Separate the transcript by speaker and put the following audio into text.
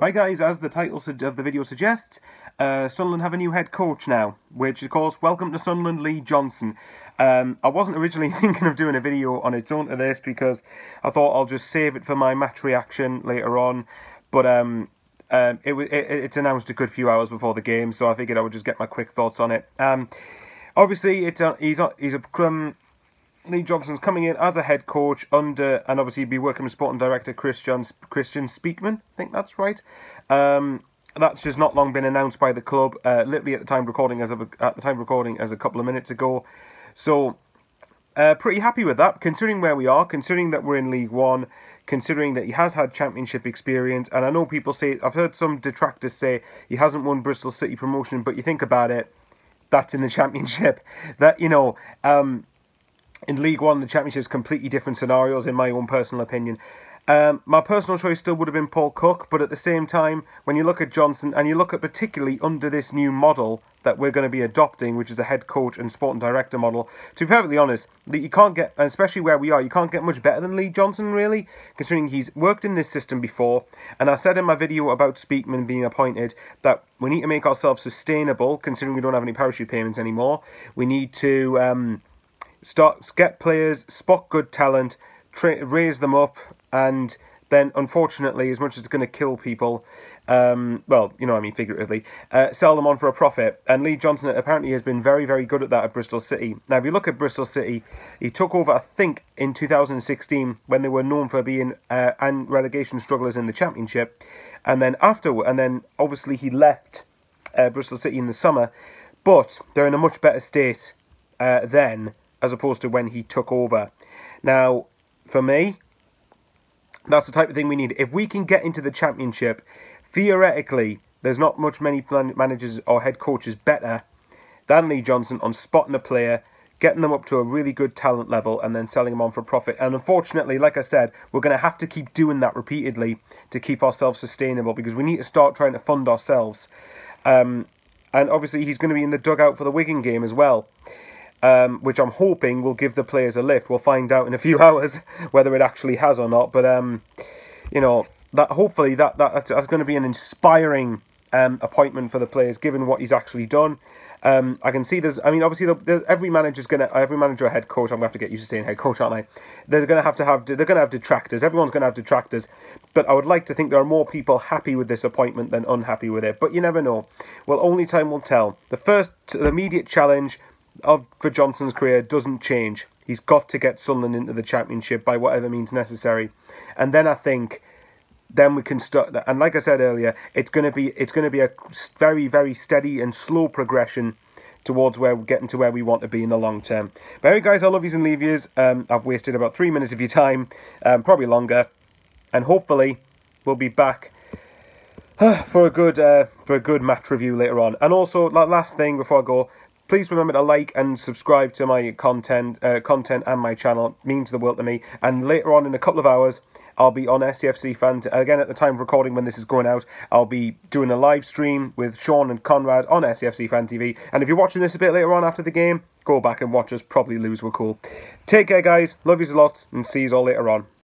Speaker 1: Right guys, as the title of the video suggests, Sunderland have a new head coach now, which of course, welcome to Sunderland, Lee Johnson. I wasn't originally thinking of doing a video on its own to this because I thought I'll just save it for my match reaction later on, but it's announced a good few hours before the game, so I figured I would just get my quick thoughts on it. Obviously, Lee Johnson's coming in as a head coach and obviously be working with sporting director Christian Speakman. I think that's right. That's just not long been announced by the club. Literally at the time of recording, as a couple of minutes ago. So pretty happy with that, considering where we are, considering that we're in League One, considering that he has had Championship experience. And I know people say, I've heard some detractors say he hasn't won Bristol City promotion, but you think about it, that's in the Championship. That in League One, the Championship is completely different scenarios, in my own personal opinion. My personal choice still would have been Paul Cook, but at the same time, when you look at Johnson, and you look at particularly under this new model that we're going to be adopting, which is a head coach and sporting director model, to be perfectly honest, you can't get, especially where we are, you can't get much better than Lee Johnson, really, considering he's worked in this system before. And I said in my video about Speakman being appointed that we need to make ourselves sustainable, considering we don't have any parachute payments anymore. We need to get players, spot good talent, raise them up, and then, unfortunately, as much as it's going to kill people, well, you know what I mean, figuratively, sell them on for a profit. And Lee Johnson apparently has been very, very good at that at Bristol City. Now, if you look at Bristol City, he took over, I think, in 2016, when they were known for being and relegation strugglers in the Championship. And then obviously, he left Bristol City in the summer. But they're in a much better state then, as opposed to when he took over. Now, for me, that's the type of thing we need. If we can get into the Championship, theoretically, there's not many managers or head coaches better than Lee Johnson on spotting a player, getting them up to a really good talent level, and then selling them on for profit. And unfortunately, like I said, we're going to have to keep doing that repeatedly to keep ourselves sustainable, because we need to start trying to fund ourselves. And obviously, he's going to be in the dugout for the Wigan game as well. Which I'm hoping will give the players a lift. We'll find out in a few hours whether it actually has or not. But hopefully that's going to be an inspiring appointment for the players, given what he's actually done. I can see obviously every manager or head coach. I'm going to have to get used to saying head coach, aren't I? They're going to have detractors. Everyone's going to have detractors. But I would like to think there are more people happy with this appointment than unhappy with it. But you never know. Well, only time will tell. The immediate challenge for Johnson's career doesn't change. He's got to get Sunderland into the Championship by whatever means necessary, and then I think we can start. And like I said earlier, it's going to be a very, very steady and slow progression towards getting to where we want to be in the long term. But anyway, guys, I love yous and leave yous. I've wasted about 3 minutes of your time, probably longer, and hopefully we'll be back for a good match review later on. And also, last thing before I go, please remember to like and subscribe to my content and my channel. It means the world to me. And later on in a couple of hours, I'll be on SCFC Fan. Again, at the time of recording when this is going out, I'll be doing a live stream with Sean and Conrad on SCFC Fan TV. And if you're watching this a bit later on after the game, go back and watch us probably lose. We're cool. Take care, guys. Love yous a lot, and see yous all later on.